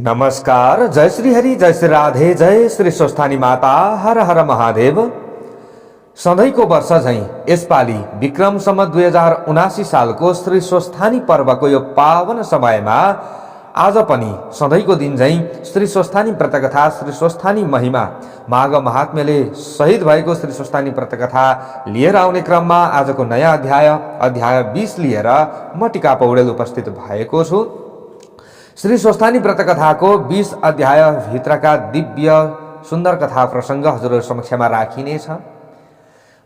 नमस्कार, जय श्री हरि, जय श्री राधे, जय श्री स्वस्थानी माता, हर हर महादेव। सधैँको वर्ष झैं यसपालि विक्रम सम्वत 2079 सालको श्री स्वस्थानी पर्वको यो पावन समयमा आज पनि सधैँको दिन झैं श्री स्वस्थानी व्रतकथा, श्री स्वस्थानी महिमा, माघ महात्म्यले शहीद भएको श्री स्वस्थानी व्रतकथा लिएर आउने क्रममा आजको नयाँ अध्याय 20 लिएर म टिका पौडेल उपस्थित भएको छु। श्री स्वस्थानी व्रतकथाको 20 अध्याय भित्रका दिव्य सुन्दर कथा प्रसङ्ग हजुरहरू समक्षमा राखिनेछ।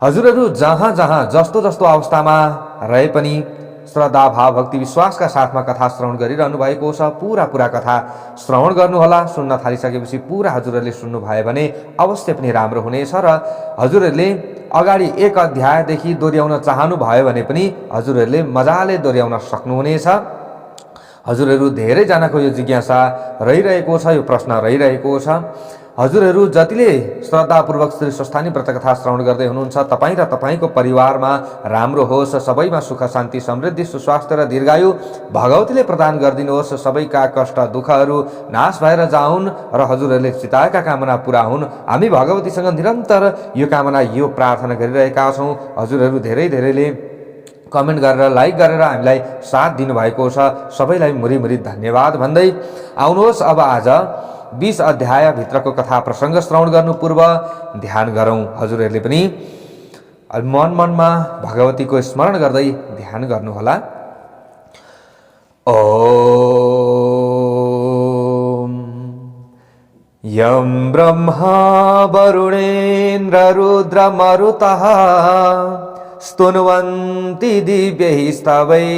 हजुरहरू जहाँ जहाँ जस्तो जस्तो अवस्थामा रहे पनि श्रद्धा, भाव, भक्ति, विश्वासका साथमा कथा श्रवण गरिरहनु भएको छ। पूरा कथा श्रवण गर्नुहोला। सुन्न थालिसकेपछि पूरा हजुरहरूले सुन्नुभयो भने अवश्य पनि राम्रो हुनेछ र हजुरहरूले अगाडि एक अध्यायदेखि दोहोऱ्याउन चाहनु भयो भने पनि हजुरहरूले मजाले दोहोऱ्याउन सक्नुहुनेछ। हजुरहरू धेरैजनाको यो जिज्ञासा रहिरहेको छ, यो प्रश्न रहिरहेको छ। हजुरहरू जतिले श्रद्धापूर्वक श्री स्वस्थानी व्रतकथा श्रवण गर्दै हुनुहुन्छ, तपाईँ र तपाईँको परिवारमा राम्रो होस्, सबैमा सुख, शान्ति, समृद्धि, सुस्वास्थ्य र दीर्घायु भगवतीले प्रदान गरिदिनुहोस्। सबैका कष्ट दुःखहरू नाश भएर जाउन् र हजुरहरूले चिताएका कामना पुरा हुन्। हामी भगवतीसँग निरन्तर यो कामना, यो प्रार्थना गरिरहेका छौँ। हजुरहरू धेरैले कमेन्ट गरेर, लाइक गरेर हामीलाई साथ दिनुभएको छ। सबैलाई मुरी धन्यवाद भन्दै आउनुहोस्। अब आज 20 अध्याय भित्रको कथा प्रसङ्ग श्रवण गर्नु पूर्व ध्यान गरौँ। हजुरहरूले पनि मनमा भगवतीको स्मरण गर्दै ध्यान गर्नुहोला। ओम यं ब्रह्मा वरुणेन्द्र रुद्र मरुतः स्तुन्वन्ति दिव्यैः स्तवैर्वेदैः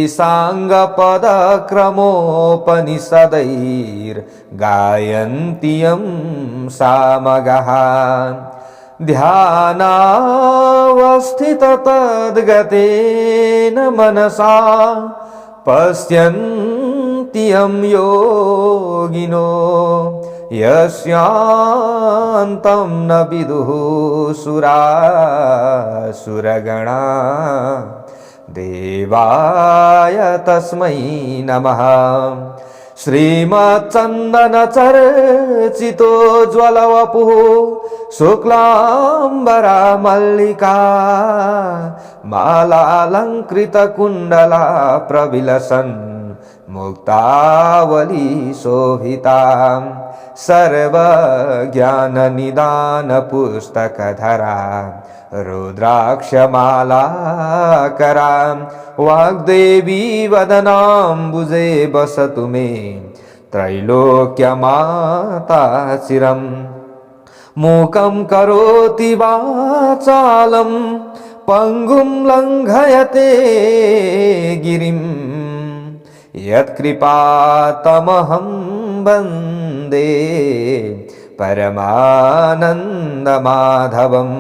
साङ्गपदक्रमोपनिषदैर्गायन्ति यं सामगाः ध्यानावस्थिततद्गतेन मनसा पश्यन्ति यं योगिनो यस्यान्तं न विदुः सुरासुरगणा देवाय तस्मै नमः। श्रीमच्चन्दनचर्चितो ज्वलवपुः शुक्लाम्बरा मल्लिका मालालङ्कृतकुण्डला प्रविलसन् मुक्तावली शोभिता सर्वज्ञाननिदानपुस्तकधरा रुद्राक्षमालाकरा वाग्देवी वदनाम्बुजे वसतु मे त्रैलोक्यमाता चिरम्। मूकं करोति वाचालं पङ्गुं लङ्घयते गिरिं यत्कृपातमहं वन्दे परमानन्दमाधवं।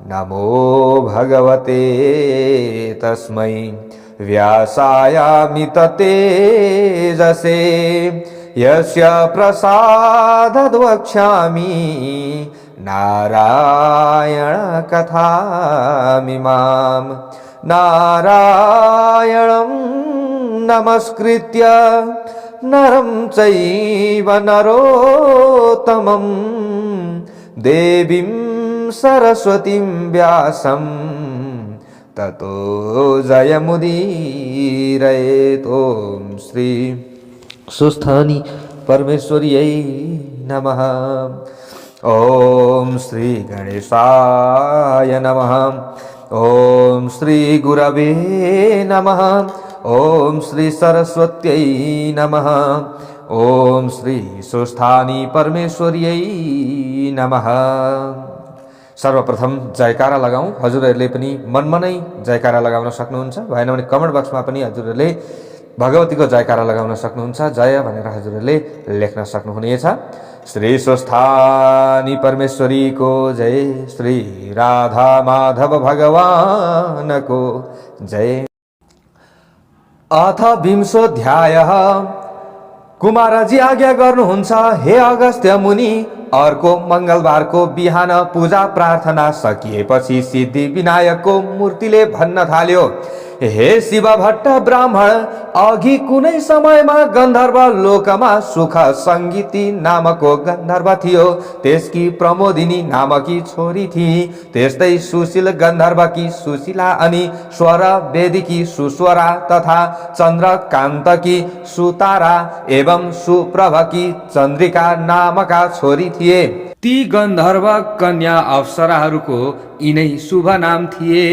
नमो भगवते तस्मै व्यासायामिततेजसे यस्य प्रसादद्वक्ष्यामि नारायणकथामिमां। नारायणं नमस्कृत्य नरं चैव नरोत्तमं देवीं सरस्वतीं व्यासं ततो जयमुदीरयेत्। ॐ श्री स्वस्थानी परमेश्वर्यै नमः। ॐ श्री गणेशाय नमः। ॐ श्री गुरवे नमः। ॐ श्री सरस्वत्यै नमः। ॐ श्री स्वस्थानी परमेश्वर्यै नमः। सर्वप्रथम जयकारा लगाऊँ। हजुरहरूले पनि मनमनै जयकारा लगाउन सक्नुहुन्छ। भएन भने कमेन्ट बक्समा पनि हजुरहरूले भगवतीको जयकारा लगाउन सक्नुहुन्छ। जय भनेर हजुरहरूले लेख्न सक्नुहुनेछ। श्री स्वस्थानी परमेश्वरीको जय। श्री राधा माधव भगवानको जय। अथ विंशोऽध्यायः कुमारजी आज्ञा गर्नुहुन्छ हे अगस्त्य मुनि। अर्को मङ्गलबारको बिहान पूजा प्रार्थना सकिएपछि सिद्धि विनायकको मूर्तिले भन्न थाल्यो, हे शिव भट्ट ब्राह्मण, अघि कुनै समयमा गन्धर्व लोकमा सुख सङ्गीती नामको गन्धर्व थियो। त्यसकी प्रमोदिनी नामकी छोरी थिई। त्यस्तै सुशील गन्धर्वकी सुशीला अनि स्वर वेदीकी सुस्वरा तथा चन्द्रकान्तकी सुतारा एवं सुप्रभकी चन्द्रिका नामका छोरी थिए। ती गन्धर्व कन्या अप्सराहरूको यिनै शुभ नाम थिए।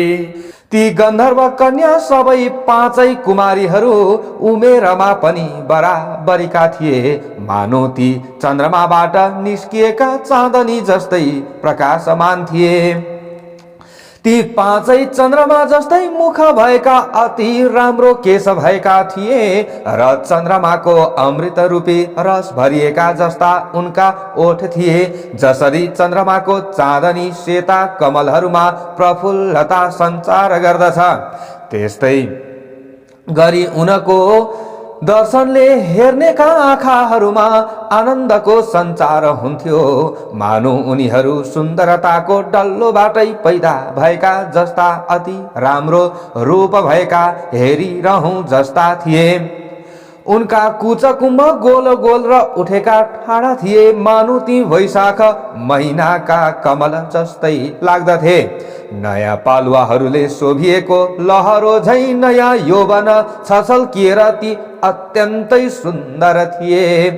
ती गन्धर्व कन्या सबै पाँचै कुमारीहरू उमेरमा पनि बराबरीका थिए। मानौ ती चन्द्रमाबाट निस्किएका चाँदनी जस्तै प्रकाशमान थिए। ती पाँचै चन्द्रमा जस्तै मुख भएका, अति राम्रो केश भएका थिए र चन्द्रमाको अमृत रूपी रस भरिएका जस्ता उनका ओठ थिए। जसरी चन्द्रमाको चाँदनी सेता कमलहरूमा प्रफुल्लता सञ्चार गर्दछ, त्यस्तै गरी उनको दर्शनले हेर्नेका आँखाहरूमा आनन्दको सञ्चार हुन्थ्यो। मानौ उनीहरू सुन्दरताको डल्लोबाटै पैदा भएका जस्ता अति राम्रो रूप भएका हेरिरहौँ जस्ता थिए। उनका कुचकुम्भ गोल गोल र उठेका ठाडा थिए। मानौ ती वैशाख महिनाका कमल जस्तै लाग्दथे। नयाँ पालुवाहरूले शोभिएको लहरो झैँ नयाँ यौवन छछल्किएर ती अत्यन्तै सुन्दर थिए।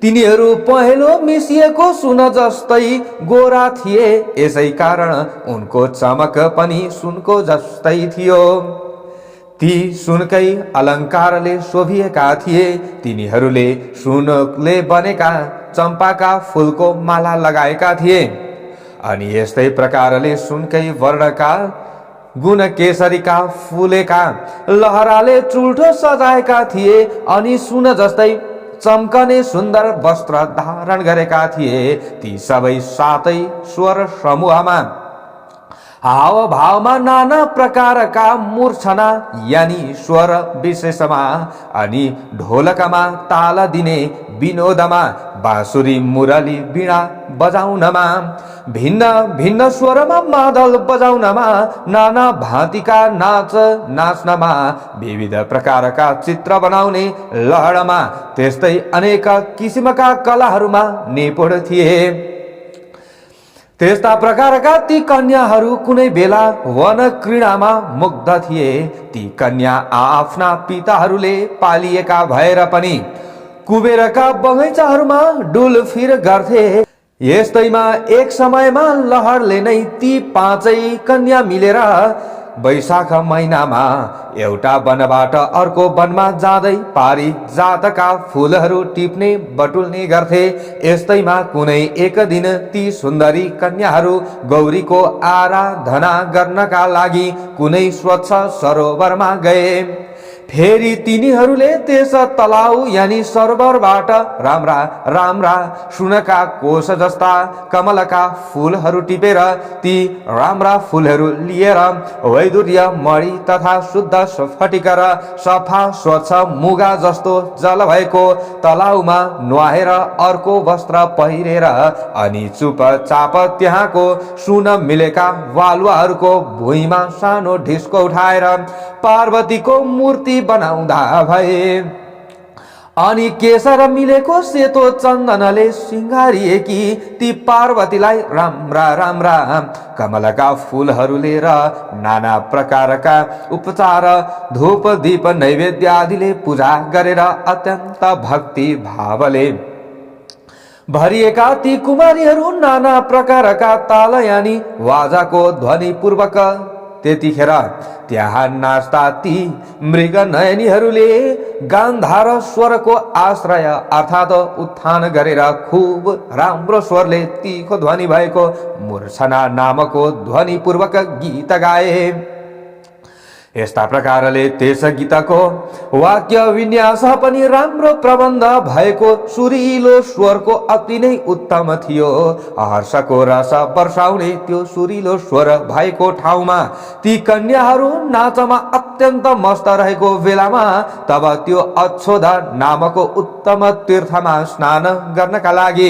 तिनीहरू पहेँलो मिसिएको सुन जस्तै गोरा थिए। यसै कारण उनको चमक पनि सुनको जस्तै थियो। ती सुनकै अलङ्कारले शोभिएका थिए। तिनीहरूले सुनले बनेका चम्पाका फुलको माला लगाएका थिए अनि यस्तै प्रकारले सुनकै वर्णका गुण केसरीका फुलेका लहराले चुल्ठो सजाएका थिए अनि सुन जस्तै चम्कने सुन्दर वस्त्र धारण गरेका थिए। ती सबै सातै स्वर समूहमा हावभावमा नाना प्रकारका मूर्छना यानि स्वर विशेषमा अनि ढोलकमा ताल दिने विनोदमा बाँसुरी मुरली वीणा बजाउनमा भिन्न भिन्न स्वरमा मादल बजाउनमा नाना भाँतिका नाच नाच्नमा विविध प्रकारका चित्र बनाउने लहरमा त्यस्तै अनेक किसिमका कलाहरूमा निपुण थिए। त्यस्ता प्रकारका ती कन्याहरू कुनै बेला वन क्रीडामा मुग्ध थिए। ती कन्या आफ्ना पिताहरूले पालिएका भएर पनि कुबेरका बगैँचाहरूमा डुलफिर गर्थे। यस्तैमा एक समयमा लहरले नै ती पाँचै कन्या मिलेर वैशाख महिनामा एउटा वनबाट अर्को वनमा जाँदै पारी जातका फुलहरू टिप्ने बटुल्ने गर्थे। यस्तैमा कुनै एक दिन ती सुन्दरी कन्याहरू गौरीको आराधना गर्नका लागि कुनै स्वच्छ सरोवरमा गए। फेरि तिनीहरूले त्यस तलाउ यानि सरोवरबाट राम्रा राम्रा सुनका कोष जस्ता कमलका फुलहरू टिपेर ती राम्रा फुलहरू लिएर वैदुर्य मणि तथा शुद्ध स्फटिक र सफा स्वच्छ मुगा जस्तो जल भएको तलाउमा नुहाएर अर्को वस्त्र पहिरेर अनि चुपचाप त्यहाँको सुन मिलेका बालुवाहरूको भुइँमा सानो ढिस्को उठाएर पार्वतीको मूर्ति बनाउँदा भए। अनि केशर मिलेको सेतो चन्दनले सिंगारिएकी ती पार्वतीलाई राम्रा राम्रा कमलका फुलहरूले र नाना प्रकारका उपचार धूप दीप नैवेद्य आदिले पूजा गरेर अत्यन्त भक्ति भावले भरिएका ती कुमारीहरू नाना प्रकारका ताल यानि वाजाको ध्वनि पूर्वक त्यतिखेर त्यहाँ नाच्दा ती मृग नयनीहरूले गान्धार स्वरको आश्रय अर्थात् उत्थान गरेर खूब राम्रो स्वरले तीखो ध्वनि भएको मूर्छना नामको ध्वनि पूर्वक गीत गाए। यस्ता प्रकारले त्यस गीतको वाक्य विन्यास पनि राम्रो प्रबन्ध भएको, सुरिलो स्वरको अति नै उत्तम थियो। हर्षको रस वर्षाउने त्यो सुरिलो स्वर भएको ठाउँमा ती कन्याहरू नाचमा अत्यन्त मस्त रहेको बेलामा तब त्यो अक्षोद नामक उत्तम तीर्थमा स्नान गर्नका लागि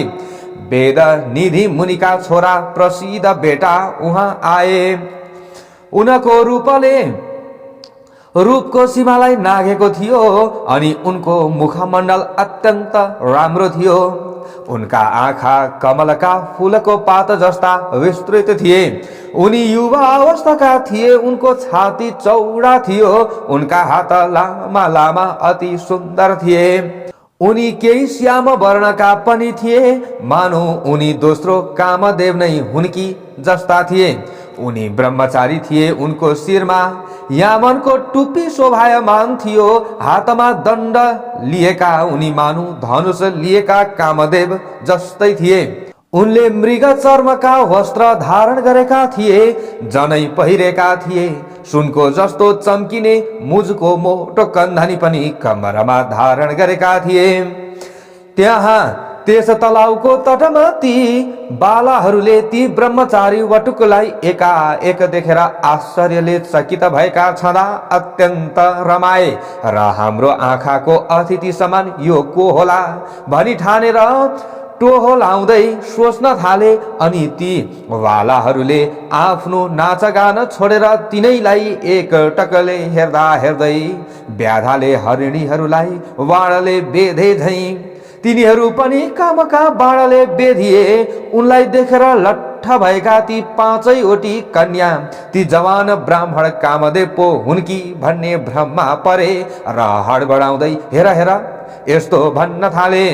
वेद निधि मुनिका छोरा प्रसिद्ध बेटा उहाँ आए। उनको रूपको सीमालाई नाघेको थियो अनि उनको मुखमण्डल अत्यन्त राम्रो थियो। उनका आँखा कमलका फूलको पात जस्ता विस्तृत थिए। उनी युवा अवस्थाका थिए। उनको छाती चौडा थियो। उनका हात लामा लामा अति सुन्दर थिए। उनी केही श्याम वर्णका पनि थिए, मानो उनी दोस्रो कामदेव नै हुन् कि जस्ता थिए। उनी ब्रह्मचारी थिए। उनको शिरमा यामनको टुप्पी शोभायमान थियो। हातमा दण्ड लिएका उनी मानु धनुष लिएका कामदेव जस्तै थिए। उनले मृग चर्मका वस्त्र धारण गरेका थिए, जनै पहिरेका थिए। सुनको जस्तो चम्किने मुजको मोटो कन्धनी पनि कम्मरमा धारण गरेका थिए। त्यहाँ त्यस तलाउको तटमा ती बालाहरूले ती ब्रह्मचारी वटुकलाई एकाएक देखेर आश्चर्यले चकित भएका छँदा अत्यन्त रमाए र हाम्रो आँखाको अतिथि समान यो को होला भनी ठानेर टोहो लाउँदै सोच्न थाले। अनि ती बालाहरूले आफ्नो नाचगान छोडेर तिनैलाई एक टकले हेर्दा हेर्दै व्याधाले हरिणीहरूलाई बाणले बेधे झैं तिनीहरू पनि कामका बाणले बेधिए। उनलाई देखेर लट्ठ भएका ती पाँचैवटी कन्या ती जवान ब्राह्मण कामदेव पो हुन् कि भन्ने भ्रममा परे र हडबडाउँदै हेर हेर यस्तो भन्न थाले।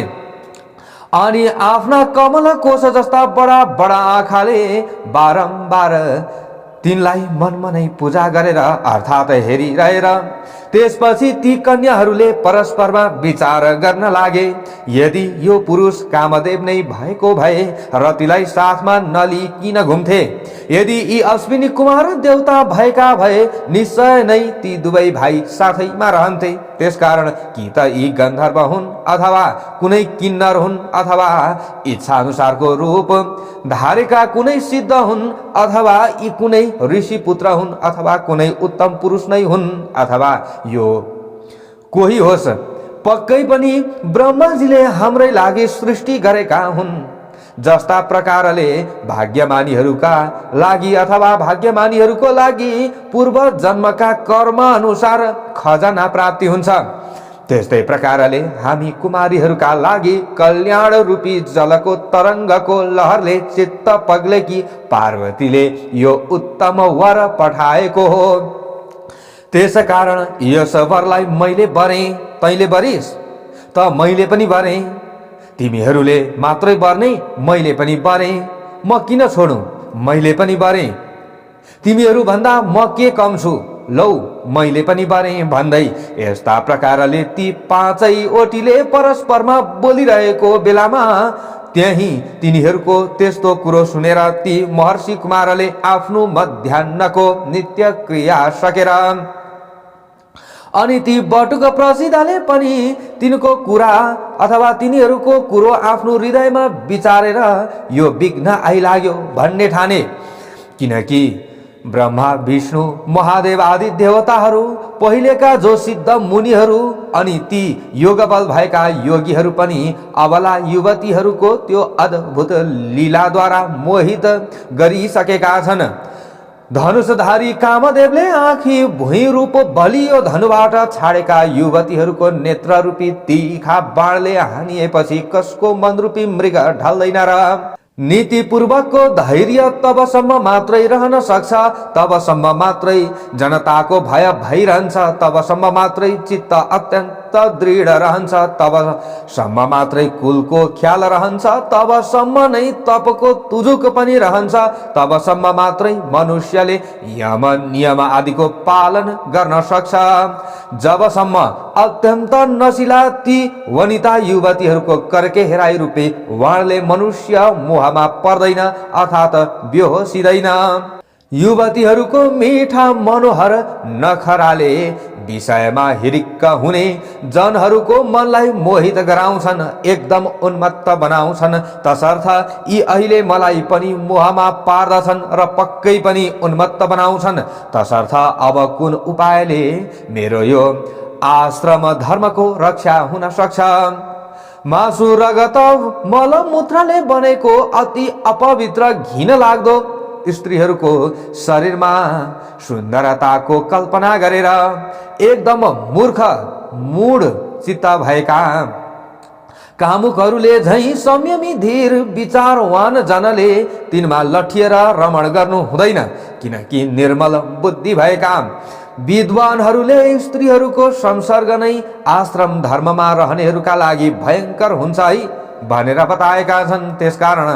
अनि आफ्ना कमल कोष जस्ता बडा बडा आँखाले बारम्बार तिनलाई मनमनै पूजा गरेर अर्थात् हेरिरहेर त्यसपछि ती कन्याहरूले परस्परमा विचार गर्न लागे, यदि यो पुरुष कामदेव नै भएको भए रतिलाई साथमा नलिई किन घुम्थे? यदि यी अश्विनी कुमार देवता भएका भए निश्चय नै ती दुवै भाइ साथैमा रहन्थे। त्यसकारण कि त यी गन्धर्व हुन् अथवा कुनै किन्नर हुन् अथवा इच्छा अनुसारको रूप धारेका कुनै सिद्ध हुन् अथवा यी कुनै ऋषि पुत्र हुन् अथवा कुनै उत्तम पुरुष नै हुन् अथवा यो कोही होस्, पक्कै पनि ब्रह्माजीले हाम्रै लागि सृष्टि गरेका हुन्। जस्ता प्रकारले भाग्यमानीहरूका लागि अथवा भाग्यमानीहरूको लागि पूर्व जन्मका कर्म अनुसार खजाना प्राप्ति हुन्छ, त्यस्तै प्रकारले हामी कुमारीहरूका लागि कल्याण रूपी जलको तरङ्गको लहरले चित्त पग्लेकी पार्वतीले यो उत्तम वर पठाएको हो। त्यसकारण यस वरलाई मैले बरे, तैँले बरिस् त मैले पनि बरे। तिमीहरूले मात्रै बर्ने, मैले पनि बरे। म किन छोडु, मैले पनि बरे। तिमीहरू भन्दा म के कम छु, लौ मैले पनि बरे भन्दै यस्ता प्रकारले ती पाँचैवटीले परस्परमा बोलिरहेको बेलामा त्यही तिनीहरूको त्यस्तो कुरो सुनेर ती महर्षि कुमारले आफ्नो मध्याह्नको नित्य क्रिया सकेर अनि ती बटुक प्रसिद्धले पनि तिनको कुरा अथवा तिनीहरूको कुरो आफ्नो हृदयमा विचारेर यो विघ्न आइलाग्यो भन्ने ठाने। किनकि ब्रह्मा विष्णु महादेव आदि देवताहरू पहिलेका जो सिद्ध मुनिहरू अनि ती योगबल भएका योगीहरू पनि अबला युवतीहरूको त्यो अद्भुत लीलाद्वारा मोहित गरिसकेका छन्। धनुषधारी कामदेवले आँखी भुइँ रूप बलियो धनुबाट छाडेका युवतीहरूको नेत्र रूपी तीखा बाणले हानिएपछि कसको मनरूपी मृग ढल्दैन र? नीतिपूर्वकको धैर्य तबसम्म मात्रै रहन सक्छ, तबसम्म मात्रै जनताको भय भइरहन्छ, तबसम्म मात्रै चित्त अत्यन्त दृढ रहन्छ, तबसम्म मात्रै कुलको ख्याल रहन्छ, तबसम्म नै तपको तुजुक पनि रहन्छ, तबसम्म मात्रै मनुष्यले यम नियम आदिको पालन गर्न सक्छ। जबसम्म अत्यन्त नशिला ती वनिता युवतीहरूको कर्के हेराइ रूपी वाणले मनुष्य मोहमा पर्दैन अर्थात् बेहोसिँदैन, युवतीहरूको मीठा मनोहर नखराले विषयमा हिरिक्क हुने जनहरूको मनलाई मोहित गराउँछन्, एकदम उन्मत्त बनाउँछन्। तसर्थ यी अहिले मलाई पनि मोहमा पार्दछन् र पक्कै पनि उन्मत्त बनाउँछन्। तसर्थ अब कुन उपायले मेरो यो आश्रम धर्मको रक्षा हुन सक्छ? मासु रगत मलमूत्रले बनेको अति अपवित्र घिन लाग्दो स्त्रीहरूको शरीरमा सुन्दरताको कल्पना गरेर एकदम मूर्ख मूढ चित्त भएका कामुकहरूले झैं संयमी धीर विचारवान जनले तिनमा लठिएर रमण गर्नु हुँदैन, किनकि निर्मल बुद्धि भएका विद्वानहरूले स्त्रीहरूको संसर्ग नै आश्रम धर्ममा रहनेहरूका लागि भयंकर हुन्छ है भनेर बताएका छन्। त्यसकारण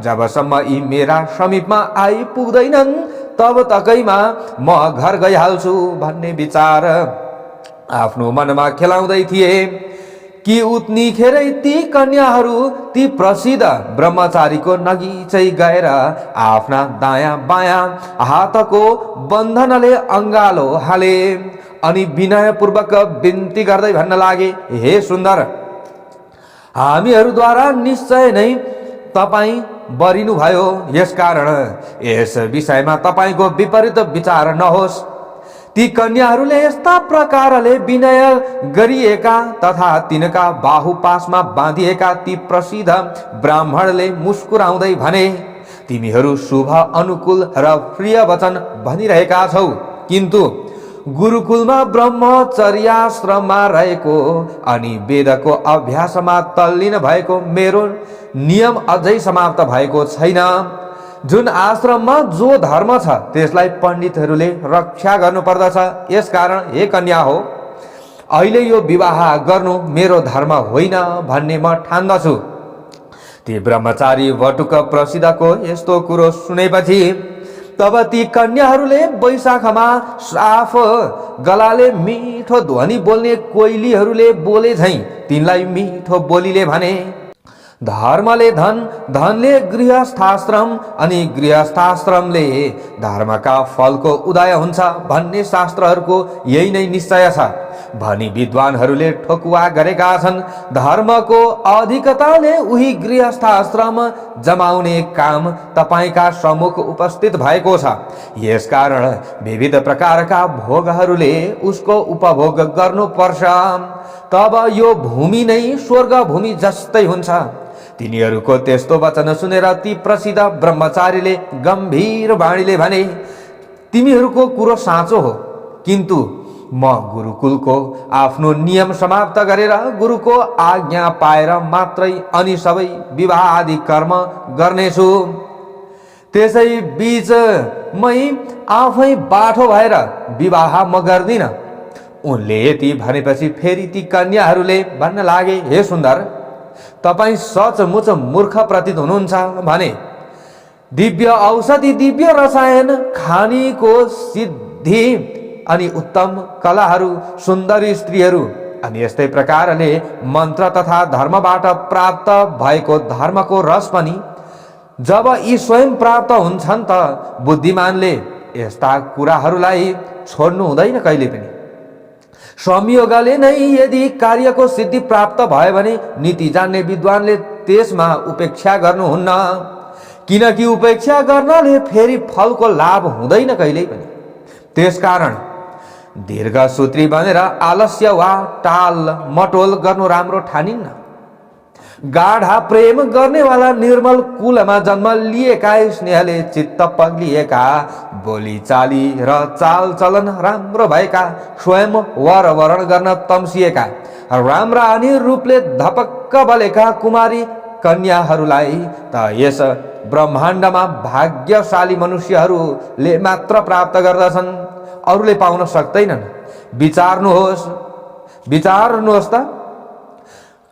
जबसम्म यी मेरा समीपमा आइपुग्दैनन् तब तकैमा म घर गइहाल्छु भन्ने विचार आफ्नो मनमा खेलाउँदै थिए कि उतनीखेरै ती कन्याहरू ती प्रसिद्ध ब्रह्मचारीको नगिचै गएर आफ्ना दायाँ बायाँ हातको बन्धनले अङ्गालो हाले अनि विनयपूर्वक बिन्ती गर्दै भन्न लागे, हे सुन्दर, हामीहरूद्वारा निश्चय नै तपाईँ बरिनु भयो, यसकारण यस विषयमा तपाईँको विपरीत विचार नहोस्। ती कन्याहरूले यस्ता प्रकारले विनय गरिएका तथा तिनका बाहुपासमा बाँधिएका ती प्रसिद्ध ब्राह्मणले मुस्कुराउँदै भने, तिमीहरू शुभ अनुकूल र प्रिय वचन भनिरहेका छौ, किन्तु गुरुकुलमा ब्रह्मचर्याश्रममा रहेको अनि वेदको अभ्यासमा तल्लीन भएको मेरो नियम अझै समाप्त भएको छैन। जुन आश्रममा जो धर्म छ त्यसलाई पण्डितहरूले रक्षा गर्नुपर्दछ। यसकारण हे कन्या हो, अहिले यो विवाह गर्नु मेरो धर्म होइन भन्ने म ठान्दछु। ती ब्रह्मचारी वटुक प्रसिद्धको यस्तो कुरो सुनेपछि तब ती कन्याहरूले वैशाखमा साफ गलाले मिठो ध्वनि बोल्ने कोइलीहरूले बोले झैं तिनलाई मिठो बोलीले भने, धर्मले धन, धनले गृहस्थाश्रम अनि गृहस्थाश्रमले धर्मका फलको उदय हुन्छ भन्ने शास्त्रहरूको यही नै निश्चय छ भनी विद्वानहरूले ठोकुवा गरेका छन्। धर्मको अधिकताले उही गृहस्थाश्रम जमाउने काम तपाईका सम्मुख उपस्थित भएको छ। यसकारण विविध प्रकारका भोगहरूले उसको उपभोग गर्नुपर्छ, तब यो भूमि नै स्वर्ग भूमि जस्तै हुन्छ। तिनीहरूको त्यस्तो वचन सुनेर ती प्रसिद्ध ब्रह्मचारीले गम्भीर वाणीले भने, तिमीहरूको कुरो साँचो हो, किन्तु म गुरुकुलको आफ्नो नियम समाप्त गरेर गुरुको आज्ञा पाएर मात्रै अनि सबै विवाह आदि कर्म गर्नेछु। त्यसै बीच मै आफै बाठो भएर विवाह म गर्दिन। उनले यति भनेपछि फेरि ती कन्याहरूले भन्न लागे, हे सुन्दर, तपाईँ सचमुच मूर्ख प्रतीत हुनुहुन्छ भने दिव्य औषधि, दिव्य रसायन, खानीको सिद्धि अनि उत्तम कलाहरू, सुन्दरी स्त्रीहरू अनि यस्तै प्रकारले मन्त्र तथा धर्मबाट प्राप्त भएको धर्मको रस पनि जब यी स्वयं प्राप्त हुन्छन् त बुद्धिमानले यस्ता कुराहरूलाई छोड्नु हुँदैन कहिले पनि। संयोगले नै यदि कार्यको सिद्धि प्राप्त भयो भने नीति जान्ने विद्वानले त्यसमा उपेक्षा गर्नुहुन्न, किनकि उपेक्षा गर्नाले फेरि फलको लाभ हुँदैन कहिल्यै पनि। त्यसकारण दीर्घसूत्री बनेर आलस्य वा टाल मटोल गर्नु राम्रो ठानिन्न। गाढा प्रेम गर्नेवाला निर्मल कुलमा जन्म लिएका, स्नेहले चित्त पग्लिएका, बोली चाली र चाल चलन राम्रो भएका, स्वयं वर वरण गर्न तम्सिएका, राम्रा अनि रूपले धपक्क बलेका कुमारी कन्याहरूलाई त यस ब्रह्माण्डमा भाग्यशाली मनुष्यहरूले मात्र प्राप्त गर्दछन्, अरूले पाउन सक्दैनन्। विचार्नुहोस् त,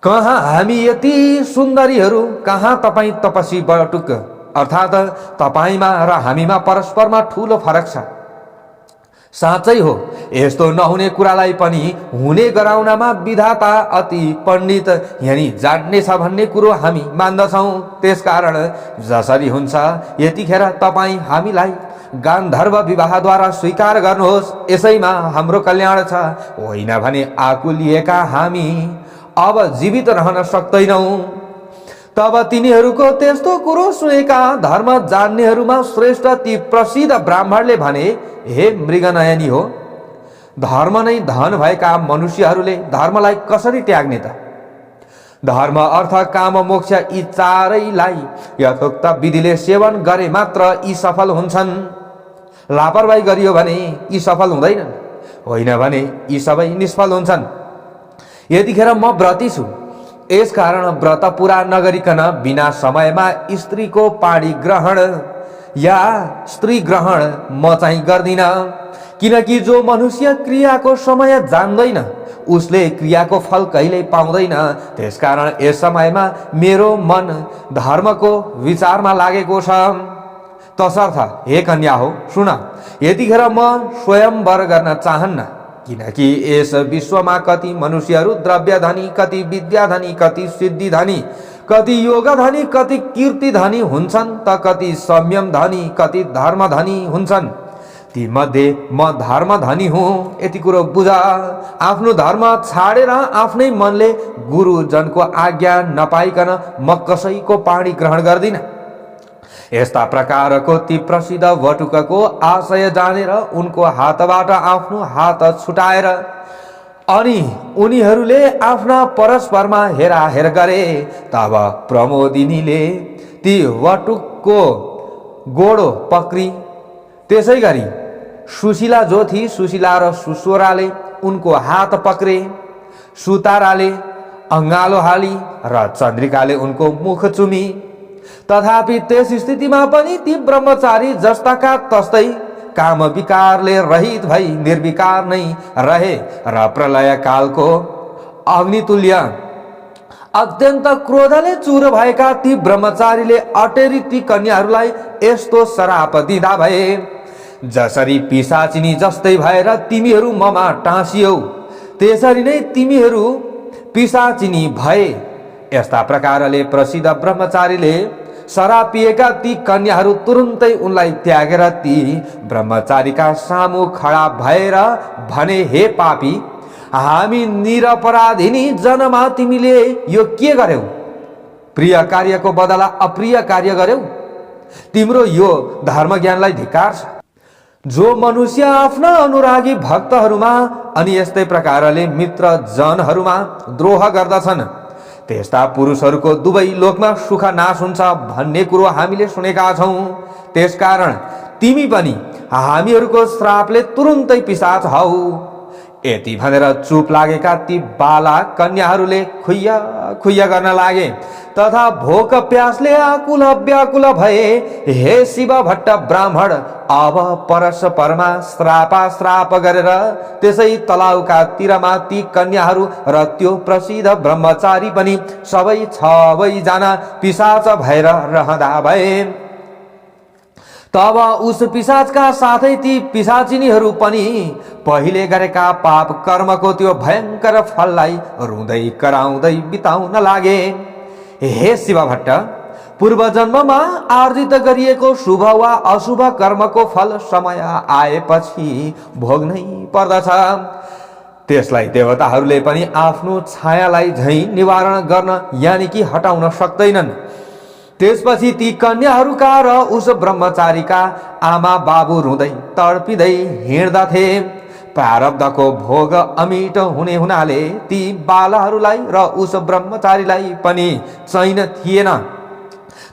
कहाँ हामी यति सुन्दरीहरू, कहाँ तपाईँ तपसी बटुक, अर्थात् तपाईमा र हामीमा परस्परमा ठूलो फरक छ। साँच्चै हो, यस्तो नहुने कुरालाई पनि हुने गराउनमा विधाता अति पण्डित यानी जान्नेछ भन्ने कुरो हामी मान्दछौँ। त्यसकारण जसरी हुन्छ यतिखेर तपाईँ हामीलाई गान्धर्व विवाहद्वारा स्वीकार गर्नुहोस्, यसैमा हाम्रो कल्याण छ। होइन भने आकुलिएका हामी अब जीवित रहन सक्दैनौँ। तब तिनीहरूको त्यस्तो कुरो सुनेका धर्म जान्नेहरूमा श्रेष्ठ ती प्रसिद्ध ब्राह्मणले भने, हे मृगनयनी हो, धर्म नै धन भएका मनुष्यहरूले धर्मलाई कसरी त्याग्ने त? धर्म अर्थ काम मोक्ष यी चारैलाई यथोक्त विधिले सेवन गरे मात्र यी सफल हुन्छन्। लापरवाही गरियो भने यी सफल हुँदैनन्, होइन भने यी सबै निष्फल हुन्छन्। यतिखेर म व्रती छु, यसकारण व्रत पुरा नगरिकन बिना समयमा स्त्रीको पाणी ग्रहण या स्त्री ग्रहण म चाहिँ गर्दिन। किनकि जो मनुष्य क्रियाको समय जान्दैन उसले क्रियाको फल कहिल्यै पाउँदैन। त्यसकारण यस समयमा मेरो मन धर्मको विचारमा लागेको छ। तसर्थ हे कन्या हो, सुन, यतिखेर म स्वयंवर गर्न चाहन्न। किनकि यस विश्वमा कति मनुष्यहरू द्रव्य धनी, कति विद्या धनी, कति सिद्धि धनी, कति योग धनी, कति कीर्ति धनी हुन्छन् त कति संयम धनी, कति धर्म धनी हुन्छन्। ती मध्ये म धर्म धनी हुँ, यति कुरो बुझ। आफ्नो धर्म छाडेर आफ्नै मनले गुरुजनको आज्ञा नपाइकन म कसैको पाणी ग्रहण गर्दिन। यस्ता प्रकारको ती प्रसिद्ध वटुकको आशय जानेर उनको हातबाट आफ्नो हात छुटाएर अनि उनीहरूले आफ्ना परस्परमा हेराहेर गरे। तब प्रमोदिनीले ती वटुकको गोडो पक्री, त्यसै गरी सुशीला जो थिई, सुशीला र सुस्वराले उनको हात पक्रे। सुताराले अङ्गालो हाली र चन्द्रिकाले उनको मुख चुमी। तथापि त्यस स्थितिमा पनि ती ब्रह्मचारी जस्ताका तस्तै काम विकारले रहित भई निर्विकार नै रहे र प्रलय कालको अग्नितुल्य अत्यन्त क्रोधले चूर भएका ती ब्रह्मचारीले अटेरी ती कन्याहरूलाई यस्तो श्राप दिँदा भए, जसरी पिशाचिनी जस्तै भएर तिमीहरू ममा टाँसियौ त्यसरी नै तिमीहरू पिशाचिनी भए। यस्ता प्रकारले प्रसिद्ध ब्रह्मचारीले शराब पिएका ती कन्याहरू तुरुन्तै उनलाई त्यागेर ती ब्रह्मचारीका सामु खडा भएर भने, हे पापी, हामी निरपराधिनी जनमा तिमीले यो के गर्यौ? प्रिय कार्यको बदला अप्रिय कार्य गर्यौ। तिम्रो यो धर्म ज्ञानलाई धिक्कार छ। जो मनुष्य आफ्ना अनुरागी भक्तहरूमा अनि यस्तै प्रकारले मित्र जनहरूमा द्रोह गर्दछन् त्यस्ता पुरुषहरूको दुवै लोकमा सुख नाश हुन्छ भन्ने कुरो हामीले सुनेका छौँ। त्यसकारण तिमी पनि हामीहरूको श्रापले तुरुन्तै पिशाच हौ। यति भनेर चुप लागेका ती बाला कन्याहरूले खुइया खुइया गर्न लागे तथा भोक प्यासले आकुल व्याकुल भए। हे शिव भट्ट ब्राह्मण, अब परस्परमा श्राप गरेर त्यसै तलाउका तिरमा ती कन्याहरू र त्यो प्रसिद्ध ब्रह्मचारी पनि सबै 6 जना पिशाच भएर रहँदा भए। तब उस पिशाचका साथै ती पिशाचिनीहरू पनि पहिले गरेका पाप कर्मको त्यो भयंकर फललाई रुँदै कराउँदै बिताउन लागे। हे शिव भट्ट, पूर्व जन्ममा आर्जित गरिएको शुभ वा अशुभ कर्मको फल समय आएपछि भोग्नै पर्दछ। त्यसलाई देवताहरूले पनि आफ्नो छायालाई झैं निवारण गर्न यानि कि हटाउन सक्दैनन्। त्यसपछि ती कन्याहरूका र उस ब्रह्मचारीका आमा बाबु रुँदै तडपिँदै हिँड्दथे। प्रारब्धको भोग अमिट हुने हुनाले ती बालाहरूलाई र उस ब्रह्मचारीलाई पनि चैन थिएन।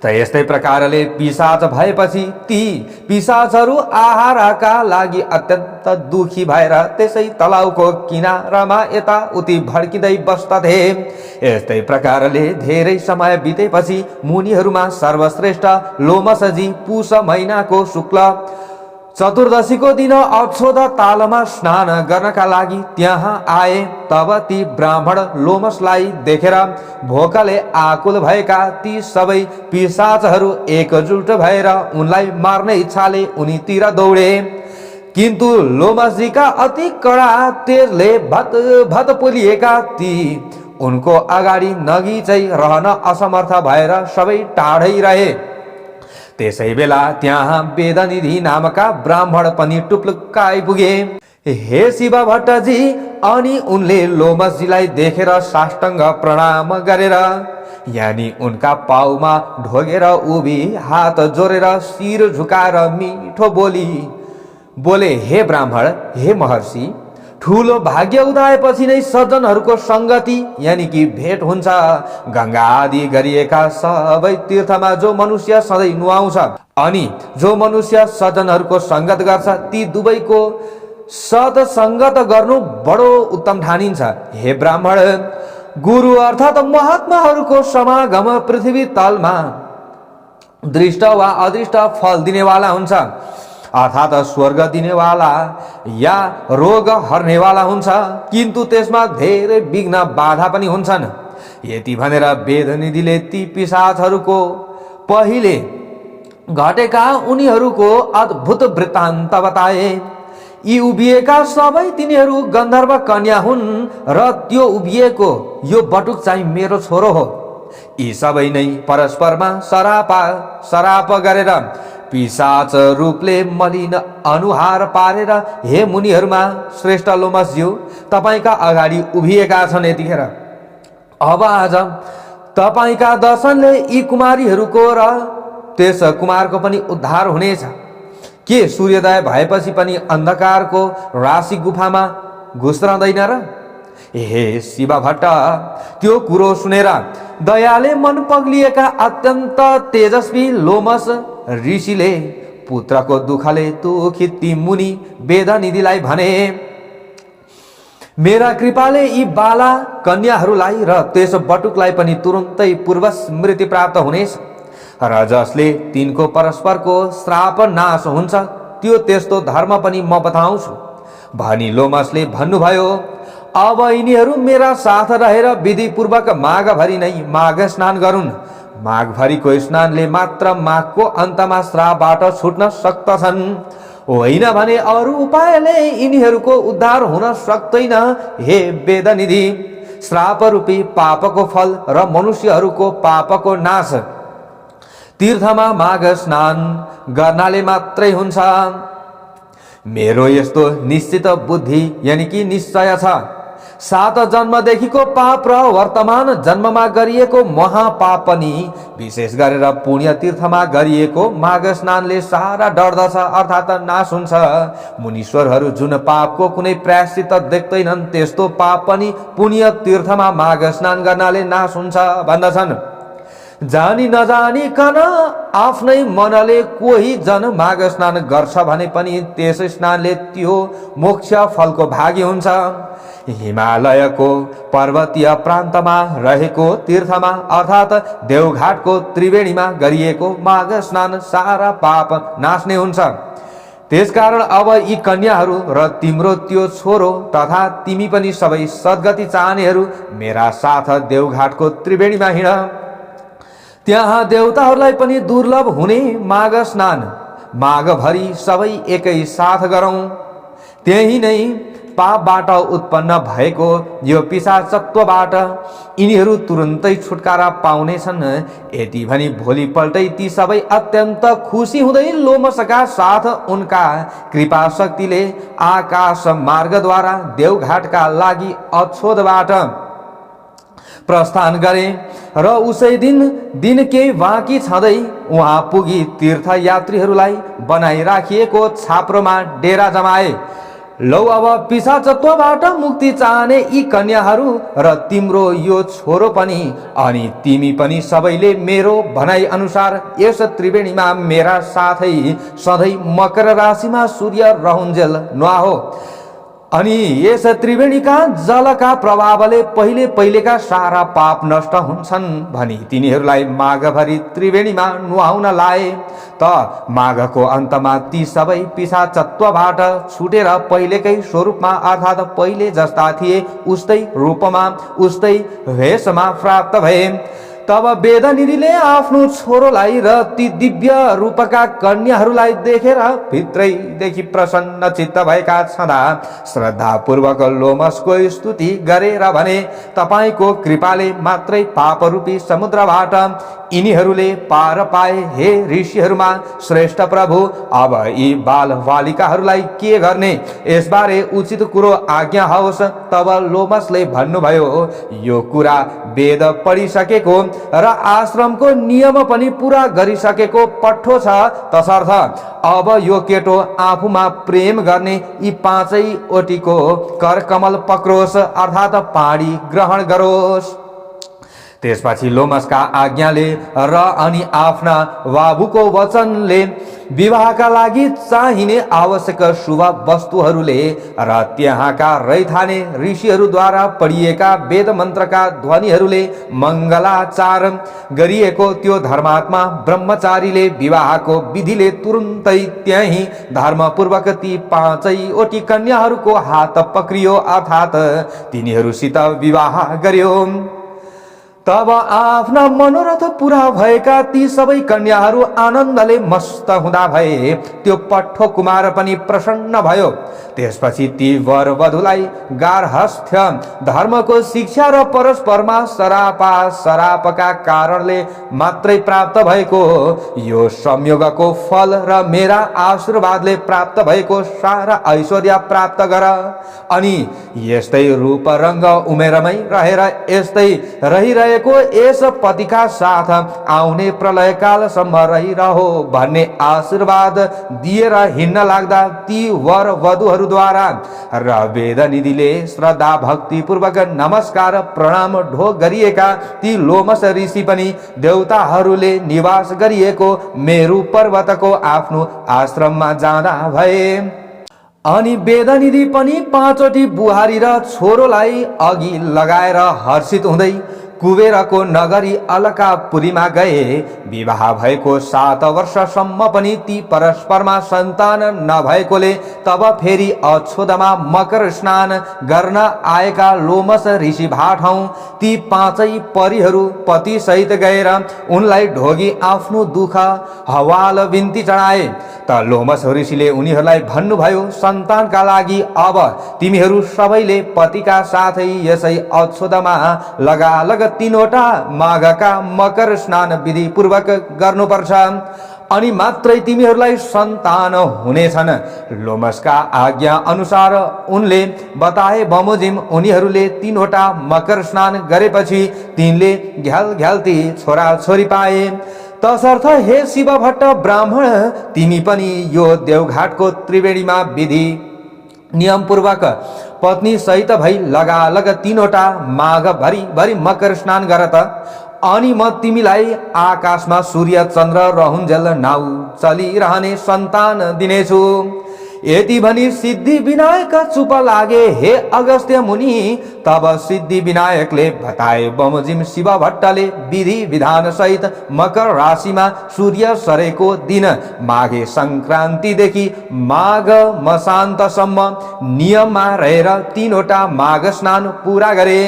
त यस्तै प्रकारले पिशाच भएपछि ती पिशाचहरू आहारका लागि अत्यन्त दुखी भएर त्यसै तलाउको किनारामा यताउति भड्किँदै बस्दथे। यस्तै प्रकारले धेरै समय बितेपछि मुनिहरूमा सर्वश्रेष्ठ लोमसजी पुष महिनाको शुक्ल चतुर्दशीको दिन अक्षोद तालमा स्नान गर्नका लागि त्यहाँ आए। तब ती ब्राह्मण लोमसलाई देखेर भोकले आकुल भएका ती सबै पिशाचहरू एकजुट भएर उनलाई मार्ने इच्छाले उनीतिर दौडे। किन्तु लोमसजीका अति कडा तेजले भत भत पोलिएका ती उनको अगाडि नगी चाहिँ रहन असमर्थ भएर सबै टाढै रहे। त्यसै बेला त्यहाँ वेदनिधि नामका ब्राह्मण पनि टुप्लुक्क आइपुगे। हे शिव भट्टजी, अनि उनले लोमसजीलाई देखेर साष्टाङ्ग प्रणाम गरेर यानी उनका पाउमा ढोगेर उभि हात जोडेर शिर झुकाएर मिठो बोले, हे ब्राह्मण, हे महर्षि, ठूलो भाग्य उदाएपछि नै सज्जनहरूको संगति यानी कि भेट हुन्छ। गंगा आदि गरिएका सबै तीर्थमा जो मनुष्य सधैँ नुहाउँछ अनि जो मनुष्य सज्जनहरूको संगत गर्छ ती दुवैको सत्संगत गर्नु बडो उत्तम ठानिन्छ। हे ब्राह्मण, गुरु अर्थात महात्माहरूको समागम पृथ्वी तलमा दृष्ट वा अदृष्ट फल दिनेवाला हुन्छ, अर्थात स्वर्ग दिनेवाला या रोग हर्नेवाला हुन्छ, किन्तु त्यसमा धेरै विघ्न बाधा पनि हुन्छन्। यति भनेर वेदनिधिले ती पिशाचहरूको पहिले घटेका उनीहरूको अद्भुत वृत्तान्त बताए। यी उभिएका सबै तिनीहरू गन्धर्व कन्या हुन् र त्यो उभिएको यो बटुक चाहिँ मेरो छोरो हो। यी सबै नै परस्परमा सराप गरेर पिशाच रूपले मलिन अनुहार पारेर हे मुनिहरूमा श्रेष्ठ लोमसज्यू तपाईका अगाडि उभिएका छन्। यतिखेर अब आज तपाईका दर्शनले यी कुमारीहरूको र त्यस कुमारको पनि उद्धार हुनेछ। के सूर्योदय भएपछि पनि अन्धकारको राशि गुफामा घुस्रँदैन र? हे शिव भट्ट, त्यो कुरो सुनेर दयाले मन पग्लिएका अत्यन्त तेजस्वी लोमस ऋषिले पुत्रको दुःखले दुखित ती मुनि वेदनिधिलाई भने, मेरा कृपाले यी बाला कन्याहरूलाई र त्यस बटुकलाई पनि तुरुन्तै पूर्व स्मृति प्राप्त हुनेछ र जसले तिनको परस्परको श्राप नाश हुन्छ त्यो त्यस्तो धर्म पनि म बताउँछु भनी लोमसले भन्नुभयो। अब यिनीहरू मेरा साथ रहेर विधिपूर्वक माघभरि नै माघ स्नान गरून्। माघभरिको स्नानले मात्र माघको अन्तमा श्रापबाट छुट्न सक्दछन्, होइन भने अरू उपायले यिनीहरूको उद्धार हुन सक्दैन। हे वेदनिधि, श्राप रूपी पापको फल र मनुष्यहरूको पापको नाश तीर्थमा माघ स्नान गर्नाले मात्रै हुन्छ। मेरो यस्तो निश्चित बुद्धि यानी कि निश्चय छ। 7 जन्मदेखिको पाप र वर्तमान जन्ममा गरिएको महापाप पनि विशेष गरेर पुण्य तीर्थमा गरिएको माघ स्नानले सारा डढ्दछ अर्थात नाश हुन्छ। मुनीश्वरहरू जुन पापको कुनै प्रायश्चित देख्दैनन् त्यस्तो पाप पनि पुण्य तीर्थमा माघ स्नान गर्नाले नाश हुन्छ भन्दछन्। जानी नजानिकन आफ्नै मनले कोही जन माघ स्नान गर्छ भने पनि त्यस स्नानले त्यो मोक्ष फलको भागी हुन्छ। हिमालयको पर्वतीय प्रान्तमा रहेको तीर्थमा अर्थात देवघाटको त्रिवेणीमा गरिएको माघ स्नान सारा पाप नाश्ने हुन्छ। त्यसकारण अब यी कन्याहरू र तिम्रो त्यो छोरो तथा तिमी पनि सबै सद्गति चाहनेहरू मेरा साथ देवघाटको त्रिवेणीमा हिँड। त्यहाँ देवताहरूलाई पनि दुर्लभ हुने माघ स्नान माघभरि सबै एकै साथ गरौँ। त्यही नै पापबाट उत्पन्न भएको यो पिशाचत्वबाट यिनीहरू तुरुन्तै छुटकारा पाउनेछन्। यति भनी भोलिपल्टै ती सबै अत्यन्त खुसी हुँदै लोमसका साथ उनका कृपा शक्तिले आकाश मार्गद्वारा देवघाटका लागि अछोदबाट प्रस्थान गरे र उसै दिन केही बाँकी छँदै उहाँ पुगी तीर्थयात्रीहरूलाई बनाइ राखिएको छाप्रोमा डेरा जमाए। लौ अब पिशाचत्वबाट मुक्ति चाहने यी कन्याहरू र तिम्रो यो छोरो पनि अनि तिमी पनि सबैले मेरो भनाइ अनुसार यस त्रिवेणीमा मेरा साथै सधैँ मकर राशिमा सूर्य रहउन्जेल नुहाओ। अनि यस त्रिवेणीका जलका प्रभावले पहिलेका सारा पाप नष्ट हुन्छन् भनी तिनीहरूलाई माघभरि त्रिवेणीमा नुहाउन लाए। त माघको अन्तमा ती सबै पिशाचत्वबाट छुटेर पहिलेकै स्वरूपमा अर्थात् पहिले जस्ता थिए उस्तै रूपमा उस्तै भेषमा प्राप्त भए। तब वेदनिधिले आफ्नो छोरोलाई र ती दिव्य रूपका कन्याहरूलाई देखेर भित्रैदेखि प्रसन्न चित्त भएका छँदा श्रद्धापूर्वक लोमसको स्तुति गरेर भने, तपाईको कृपाले मात्रै पापरूपी समुद्रबाट यिनीहरूले पार पाए। हे ऋषिहरूमा श्रेष्ठ प्रभु, अब यी बाल बालिकाहरूलाई के गर्ने, यसबारे उचित कुरो आज्ञा होस्। तब लोमसले भन्नुभयो, यो कुरा वेद पढिसकेको र आश्रमको नियम पनि पूरा गरिसकेको पठ्ठो छ। तसर्थ अब यो केटो आफूमा प्रेम गर्ने यी पाँचैवटीको करकमल पक्रोस्, अर्थात् पाणी ग्रहण गरोस्। त्यसपछि लोमसका आज्ञाले र अनि आफ्ना बाबुको वचनले विवाहका लागि चाहिने आवश्यक शुभ वस्तुहरूले र त्यहाँका रैथाने ऋषिहरूद्वारा पढिएका वेद मन्त्रका ध्वनिहरूले मङ्गलाचार गरिएको त्यो धर्मात्मा ब्रह्मचारीले विवाहको विधिले तुरुन्तै त्यही धर्मपूर्वक ती पाँचैवटी कन्याहरूको हात पक्रियो, अर्थात् तिनीहरूसित विवाह गर्यो। तब आफ्ना मनोरथ पूरा भएका ती सबै कन्याहरू आनन्दले मस्त हुँदा भए। त्यो पठ्ठो कुमार पनि प्रसन्न भयो। त्यसपछि ती वर वधुलाई गार्हस्थ्य धर्मको शिक्षा र परस्परमा सरापका कारणले मात्रै प्राप्त भएको यो संयोगको फल र मेरा आशीर्वादले प्राप्त भएको सारा ऐश्वर्य प्राप्त गर। अनि यस्तै रूप रङ्ग उमेरमै रहेर यस्तै रहिरहेको यस पतिका साथ आउने प्रलय कालसम्म रहिरहो भन्ने आशीर्वाद दिएर हिँड्न लाग्दा ती वर वधुहरूद्वारा र वेदनिधिले श्रद्धा भक्ति पूर्वक नमस्कार प्रणाम ढोग गरिएका ती लोमस ऋषि पनि देवताहरूले निवास गरिएको मेरु पर्वतको आफ्नो आश्रममा जाँदा भए। अनि वेदनिधि पनि पाँचवटी बुहारी र छोरोलाई अघि लगाएर हर्षित हुँदै कुबेरको नगरी अलकापुरीमा गए। विवाह भएको 7 वर्षसम्म पनि ती परस्परमा सन्तान नभएकोले तब फेरि अछोदमा मकर स्नान गर्न आएका लोमस ऋषि भाठौँ ती पाँचै परिहरू पति सहित गएर उनलाई ढोगी आफ्नो दुःख हवाल बिन्ती चढाए। त लोमस ऋषिले उनीहरूलाई भन्नुभयो, सन्तानका लागि अब तिमीहरू सबैले पतिका साथै यसै अछोदमा लगालग 3वटा माघका मकर स्नान विधि पूर्वक गर्नुपर्छ, अनि मात्रै तिमीहरूलाई सन्तान हुनेछन्। लोमसका आज्ञा अनुसार उनले बताए बमोजिम उनीहरूले 3वटा मकर स्नान गरेपछि तिनले घ्यालघ्याल्ती छोरा छोरी पाए। तसर्थ हे शिव भट्ट ब्राह्मण, तिमी पनि यो देवघाटको त्रिवेणीमा विधि नियम पूर्वक पत्नी सहित भई लगालग 3वटा माघ भरि मकर स्नान गर त, अनि म तिमीलाई आकाशमा सूर्य चन्द्र रहुन्जेल नाउ चलिरहने सन्तान दिनेछु। यति भनी सिद्धि विनायक चुप लागे। हे अगस्त्य मुनि, तब सिद्धि विनायकले बताए बमोजिम शिव भट्टले विधि विधान सहित मकर राशिमा सूर्य सरेको दिन माघे संक्रान्तिदेखि माघ मसान्तसम्म नियममा रहेर 3वटा माघ स्नान पूरा गरे।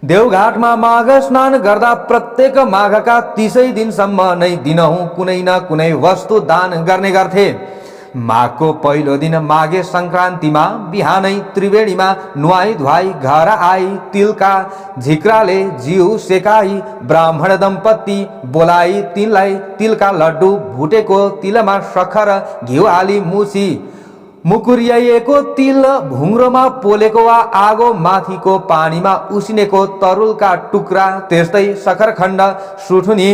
देवघाटमा माघ स्नान गर्दा प्रत्येक माघका 30 दिनसम्म नै दिनहुँ कुनै न कुनै वस्तु दान गर्ने गर्थे। माघको पहिलो दिन माघे संक्रान्तिमा बिहानै त्रिवेणीमा नुहाई धुवाई घर आई तिलका झिक्राले जिउ सेकाई ब्राह्मण दम्पति बोलाई तिनलाई तिलका लड्डु भुटेको तिलमा सखर घिउ हाली मुसी मुकुरिएको तिल भुङ्रोमा पोलेको वा आगो माथिको पानीमा उसिनेको तरुलका टुक्रा, त्यस्तै सखरखण्ड सुठुनी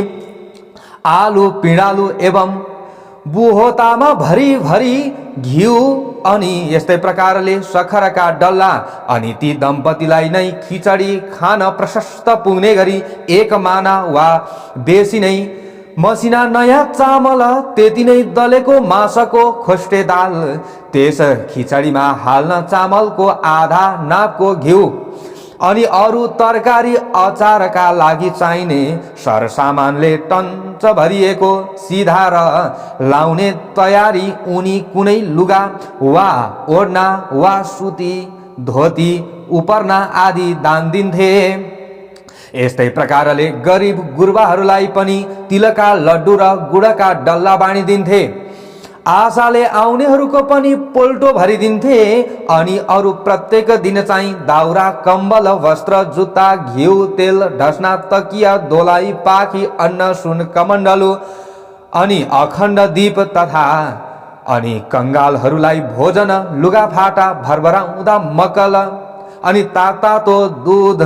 आलु पिँडालु एवं बुहोतामा भरी भरी घिउ अनि यस्तै प्रकारले सखरका डल्ला अनि ती दम्पतिलाई नै खिचडी खान प्रशस्त पुग्ने गरी 1 माना वा बेसी नै मसिना नयाँ चामल, त्यति नै दलेको मासको खोस्टे दाल, त्यस खिचडीमा हाल्न चामलको आधा नापको घिउ, अनि अरू तरकारी अचारका लागि चाहिने सरसामानले टन्च भरिएको सिधा र लाउने तयारी उनी कुनै लुगा वा ओढ्ना वा सुती धोती उपरना आदि दान दिन्थे। यस्तै प्रकारले गरिब गुरुबाहरूलाई पनि तिलका लड्डु र गुडका डल्ला बाँडिदिन्थे। आशाले आउनेहरूको पनि पोल्टो भरिदिन्थे अनि अरू प्रत्येक दिन चाहिँ दाउरा, कम्बल, वस्त्र, जुत्ता, घिउ, तेल, ढस्ना, तकिया, दोलाई, पाखी, अन्न, सुन, कमण्डलु अनि अखण्ड दीप तथा अनि कंगालहरूलाई भोजन, लुगाफाटा, भरभराउँदा मकल अनि तातो दूध,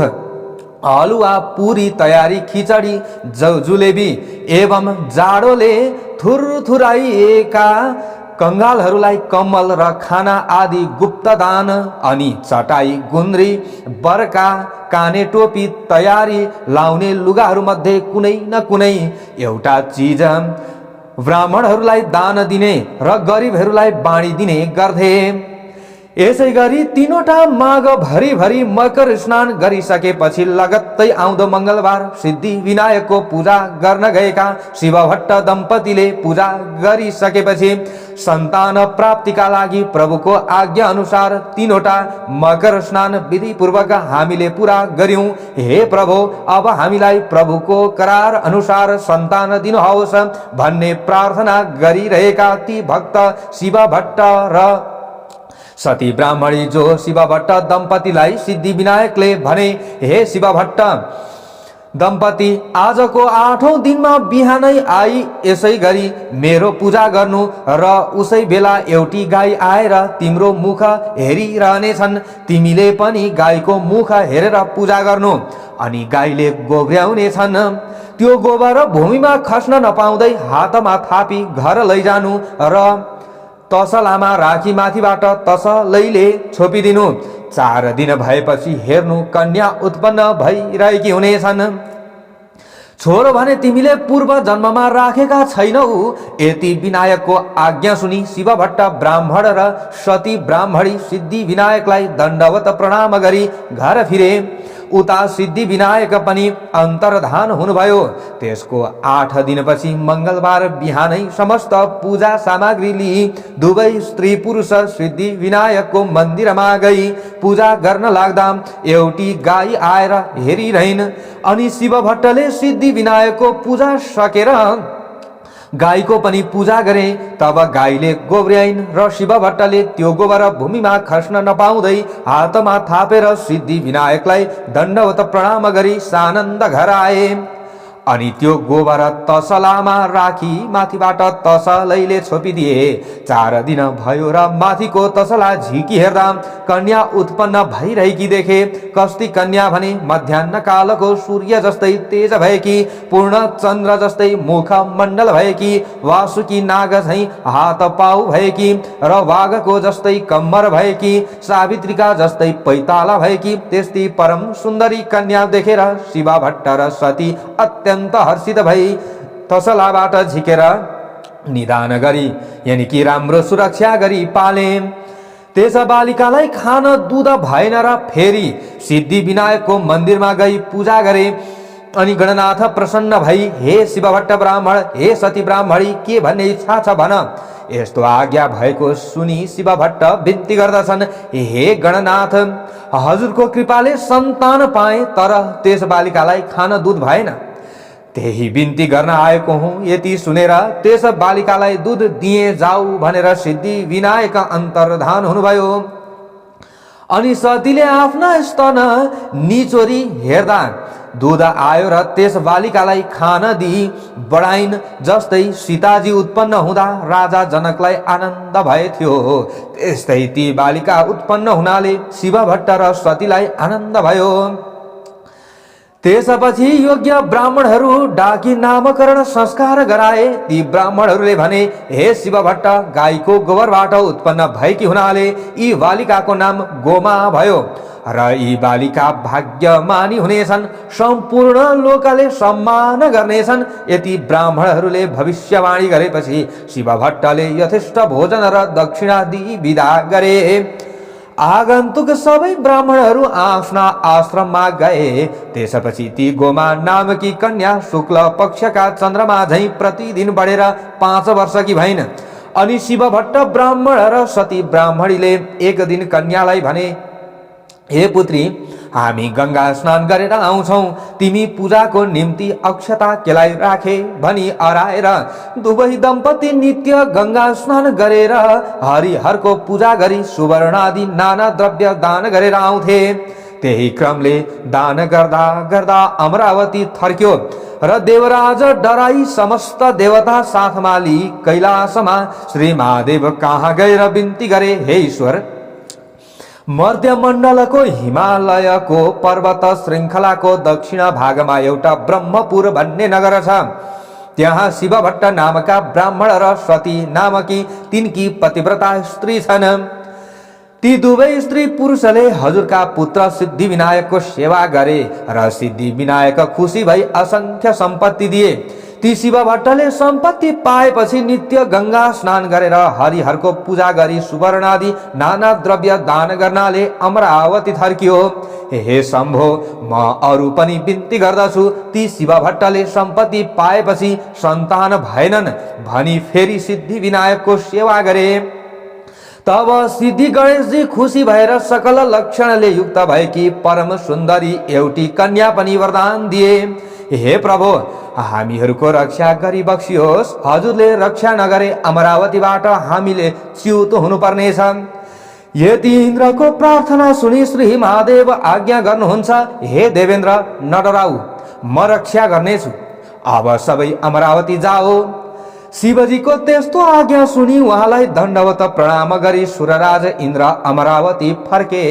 हलुवा, पुरी तयारी, खिचडी, जुलेबी एवं जाडोले थुरथुराइएका कंगालहरूलाई कम्बल र खाना आदि गुप्त दान अनि चटाई, गुन्द्री, बर्का, काने टोपी, तयारी लाउने लुगाहरूमध्ये कुनै न कुनै एउटा चीज ब्राह्मणहरूलाई दान दिने र गरिबहरूलाई बाँडिदिने गर्थे। यसै गरी तीनवटा माघ भरि मकर स्नान गरिसकेपछि लगत्तै आउँदो मंगलबार सिद्धि विनायकको पूजा गर्न गएका शिवभट्ट दम्पतिले पूजा गरिसकेपछि सन्तान प्राप्तिका लागि प्रभुको आज्ञा अनुसार तीनवटा मकर स्नान विधि पूर्वक हामीले पूरा गर्यौं। हे प्रभु, अब हामीलाई प्रभुको करार अनुसार सन्तान दिनुहोस् भन्ने प्रार्थना गरिरहेका ती भक्त शिवभट्ट र सती ब्राह्मणी जो शिवभट्ट दम्पतिलाई सिद्धि विनायकले भने, हे शिवभट्ट दम्पति, आजको 8औं दिनमा बिहानै आई यसै गरी मेरो पूजा गर्नु र उसै बेला एउटी गाई आएर तिम्रो मुख हेरिरहनेछन्। तिमीले पनि गाईको मुख हेरेर पूजा गर्नु अनि गाईले गोब्र्याउनेछन्। त्यो गोबर भूमिमा खस्न नपाउँदै हातमा थापी घर लैजानु र तसलामा राखी माथिबाट तसलैले छोपिदिनु। 4 दिन भएपछि हेर्नु कन्या उत्पन्न भइरहेकी हुनेछन्। छोरो भने तिमीले पूर्व जन्ममा राखेका छैनौ। यति विनायकको आज्ञा सुनि शिवभट्ट ब्राह्मण र सती ब्राह्मणी सिद्धि विनायकलाई दण्डवत प्रणाम गरी घर फिरे। उता सिद्धि विनायक पनि अन्तर्धान हुनुभयो। त्यसको 8 दिनपछि मंगलबार बिहानै समस्त पूजा सामग्री लिई दुवै स्त्री पुरुष सिद्धि विनायकको मन्दिरमा गई पूजा गर्न लाग्दा एउटी गाई आएर हेरिरहिन् अनि शिवभट्टले सिद्धि विनायकको पूजा सकेर गाईको पनि पूजा गरे। तब गाईले गोब्र्याइन् र शिवभट्टले त्यो गोबर भूमिमा खस्न नपाउँदै हातमा थापेर सिद्धि विनायकलाई दण्डवत प्रणाम गरी सानन्द घर आए। अनि त्यो गोबर तसलामा राखी माथिबाट तसलैले छोपिदिए। 4 दिन भयो र माथिको तसला झिकी हेर्दा कन्या उत्पन्न भइरहेकी देखे। कस्ती कन्या भने मध्याह्न कालको सूर्य जस्तै तेज भएकी, पूर्ण चन्द्र जस्तै मुख मण्डल भएकी, वासुकी नाग झैं हात पाउ भएकी र वाघको जस्तै कम्मर भएकी, सावित्रीका जस्तै पैताला भएकी त्यस्ती परम सुन्दरी कन्या देखेर शिवभट्ट र सती अत्यन्त हर्षित भई तसलाबाट झिकेर निदान गरी यानी कि राम्रो सुरक्षा गरी पाले। त्यस बालिकालाई खान दुध भएन र फेरि सिद्धि विनायकको मन्दिरमा गई पूजा गरे। अनि गणनाथ प्रसन्न भई, हे शिवभट्ट ब्राह्मण, हे सती ब्राह्मणी, के भन्ने इच्छा छ भन। यस्तो आज्ञा भएको सुनि शिवभट्ट बिन्ती गर्दछन्, हे गणनाथ, हजुरको कृपाले सन्तान पाए तर त्यस बालिकालाई खान दुध भएन। त्यही बिन्ती गर्न आएको हुँ। यति सुनेर त्यस बालिकालाई दुध दिए जाऊ भनेर सिद्धि विनायक अन्तर्धान हुनुभयो। अनि सतीले आफ्ना स्तन निचोरी हेर्दा दुध आयो र त्यस बालिकालाई खान दिई बढाइन्। जस्तै सीताजी उत्पन्न हुँदा राजा जनकलाई आनन्द भए थियो, त्यस्तै ती बालिका उत्पन्न हुनाले शिवभट्ट र सतीलाई आनन्द भयो। त्यसपछि योग्य ब्राह्मणहरू डाकी नामकरण संस्कार गराए। ती ब्राह्मणहरूले भने, हे शिवभट्ट, गाईको गोबरबाट उत्पन्न भएकी हुनाले यी बालिकाको नाम गोमा भयो र यी बालिका भाग्यमानी हुनेछन्, सम्पूर्ण लोकले सम्मान गर्नेछन्। यति ब्राह्मणहरूले भविष्यवाणी गरेपछि शिवभट्टले यथेष्ट भोजन र दक्षिणा दिई विदा गरे। आगन्तुक सबै ब्राह्मणहरू आफ्ना आश्रममा गए। त्यसपछि ती गोमा नामकी कन्या शुक्ल पक्षका चन्द्रमा झैं प्रतिदिन बढेर 5 वर्षकी भइन्। अनि शिवभट्ट ब्राह्मण र सती ब्राह्मणीले एक दिन कन्यालाई भने, हे पुत्री, हामी गंगा स्नान गरेर आउँछौं, तिमी पूजाको निम्ति अक्षता केलाई राखे भनी अराएर दुवै दम्पति नित्य गंगा स्नान गरेर हरिहरको पूजा गरी सुवर्ण आदि नाना द्रव्य दान गरेर आउँथे। त्यही क्रमले दान गर्दा गर्दा अमरावती थर्क्यो र देवराज डराई समस्त देवता साथमा लिई कैलाशमा श्री महादेव कहाँ गएर बिन्ती गरे, हे ईश्वर, मध्यमण्डलको हिमालयको पर्वत श्रृङ्खलाको दक्षिण भागमा एउटा ब्रह्मपुर भन्ने नगर छ। त्यहाँ शिव भट्ट नामका ब्राह्मण र सती नामकी तिनकी पतिव्रता स्त्री छन्। ती दुवै स्त्री पुरुषले हजुरका पुत्र सिद्धि विनायकको सेवा गरे र सिद्धि विनायक खुसी भई असंख्य सम्पत्ति दिए। ती शिव भट्टले सम्पत्ति पाएपछि नित्य गंगा स्नान गरेर हरिहरको पूजा गरी सुवर्ण आदि नाना द्रव्य दान गर्नाले अमरावती थर्कियो। हे शम्भो, म अरू पनि बिन्ती गर्दछु, ती शिव भट्टले सम्पत्ति पाएपछि सन्तान भएनन् भनी फेरि सिद्धि विनायकको सेवा गरे। तब सिद्धि गणेशजी खुसी भएर सकल लक्षणले युक्त भएकी परम सुन्दरी एउटी कन्या पनि वरदान दिए। हे प्रभु, हामीहरूको रक्षा गरी बक्सियोस्, हजुरले रक्षा नगरे अमरावतीबाट हामीले च्युत हुनुपर्नेछ। यति इन्द्रको प्रार्थना सुनि श्री महादेव आज्ञा गर्नुहुन्छ, हे देवेन्द्र, नडराऊ, म रक्षा गर्नेछु, अब सबै अमरावती जाओ। शिवजीको त्यस्तो आज्ञा सुनि उहाँलाई दण्डवत प्रणाम गरी सुरराज इन्द्र अमरावती फर्के।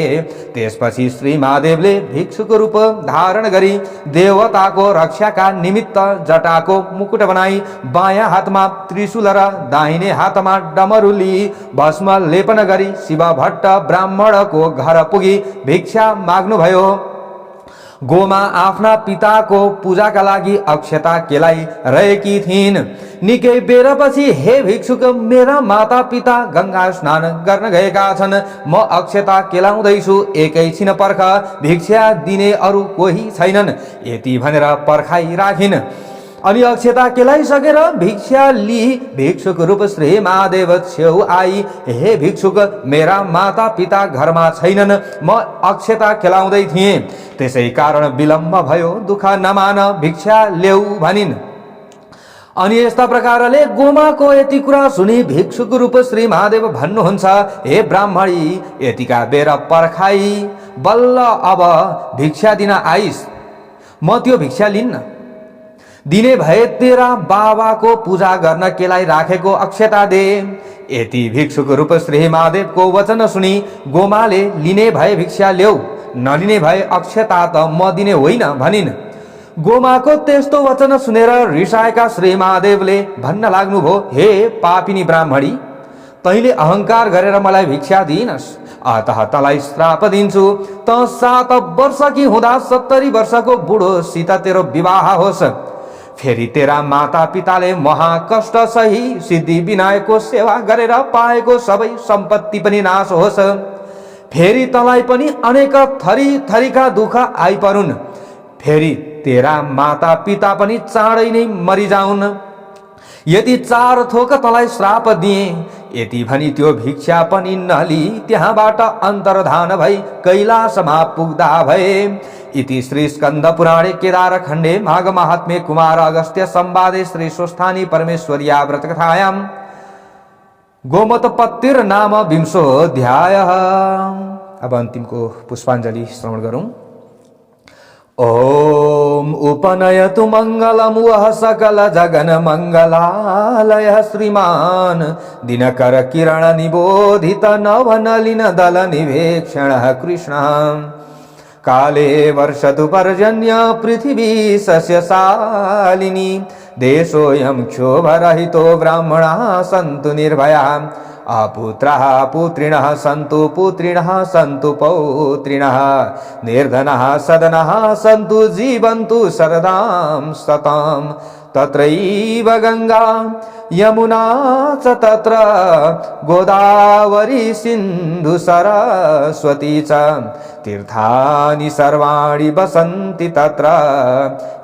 त्यसपछि श्री महादेवले भिक्षुको रूप धारण गरी देवताको रक्षाका निमित्त जटाको मुकुट बनाई बायाँ हातमा त्रिशूल र दाहिने हातमा डमरू लिई भस्म लेपन गरी शिव भट्ट ब्राह्मणको घर पुगी भिक्षा माग्नुभयो। गोमा आफ्ना पिताको पूजाका लागि अक्षता केलाई रहेकी थिइन्। निकै बेरपछि, हे भिक्षुक, मेरा माता पिता गंगा स्नान गर्न गएका छन्, म अक्षता केलाउँदैछु, एकैछिन पर्ख, भिक्षा दिने अरू कोही छैनन्, यति भनेर पर्खाइ राखिन्। अनि अक्षता केलाइसकेर भिक्षा लिई भिक्षुक रूप श्री महादेव छेउ आई, हे भिक्षुक, मेरा माता पिता घरमा छैनन्, म अक्षता केलाउँदै थिएँ, त्यसै कारण विलम्ब भयो, दुःख नमान, भिक्षा ल्याऊ भनिन्। अनि यस्ता प्रकारले गोमाको यति कुरा सुनि भिक्षुक रूप श्री महादेव भन्नुहुन्छ, हे ब्राह्मणी, यतिका बेर पर्खाई बल्ल अब भिक्षा दिन आइस, म त्यो भिक्षा लिन्न। दिने भए तेरा बाबाको पूजा गर्न केलाई राखेको अक्षता दे। यति भिक्षुक रूप श्री महादेवको वचन सुनि गोमाले लिने भए भिक्षा ल्याऊ, नलिने भए अक्षता त म दिने होइन भनिन्। गोमाको त्यस्तो वचन सुनेर रिसाएका श्री महादेवले भन्न लाग्नुभयो, हे पापिनी ब्राह्मणी, तैले अहंकार गरेर मलाई भिक्षा दिइनस्, अतः तलाई श्राप दिन्छु, त 7 वर्षकी हुँदा 70 वर्षको बुढोसित तेरो विवाह होस्। फेरि तेरा माता पिताले महाकष्ट सही सिद्धि विनायकको सेवा गरेर पाएको सबै सम्पत्ति पनि नाश होस्। फेरि तँलाई पनि अनेक थरी थरीका दुःख आइपरुन्। फेरि तेरा माता पिता पनि चाँडै नै मरिजाउन्। यदि 4 थोक तँलाई श्राप दिए, यति भनी त्यो भिक्षा पनि नली त्यहाँबाट अन्तर्धान भई कैलाशमा पुग्दा भए। इति श्री स्कंद पुराणे केदार खण्डे माघ महात्म्ये कुमार अगस्त्य संवादे श्री स्वस्थानी परमेश्वर्या व्रत कथायां गोमतपत्तिर नाम 20 अब अन्तिमको पुष्पाञ्जलि श्रवण गरौं। ओम उपनयतु मंगलम वह सकल जगन मंगलालय श्रीमान दिनकर किरण निबोधित नवनलिन दल निवेक्षण कृष्ण काले वर्षतु पर्जन्य पृथिवी सस्यशालिनी देशोऽयं क्षोभरहितो ब्राह्मणाः सन्तु निर्भया अपुत्राः पुत्रिणः सन्तु पुत्रिणः सन्तु पौत्रिणः निर्धनः सदनः सन्तु जीवन्तु शरदां सतां तत्रैव गंगा यमुना च तत्र गोदावरी सिंधु सरस्वती च तीर्थानि सर्वाणि वसन्ति तत्र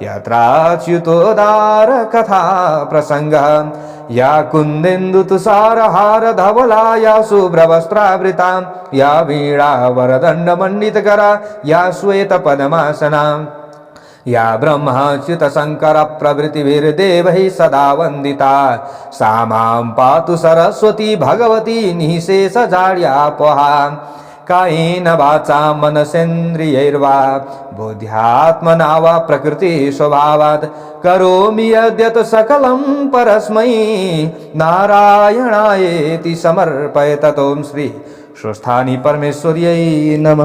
यत्राच्युतोदार कथा प्रसंगः या कुन्देन्दु तुषारहार धवला या शुभ्रवस्त्रावृता या वीणा वरदंड मंडितकरा या श्वेत पद्मासना या ब्रह्माच्युत शंकर प्रभृतिभिर्देवैः सदा वंदिता सा मां पातु सरस्वती भगवती निःशेषजाड्यापहा कायेन वाचा मनसेन्द्रियैर्वा बुद्ध्यात्मना वा प्रकृति स्वभावात् करोमि यद्यत् सकलं परस्मै नारायणायेति समर्पय ततों श्री स्वस्थानी परमेश्वर्यै नमः।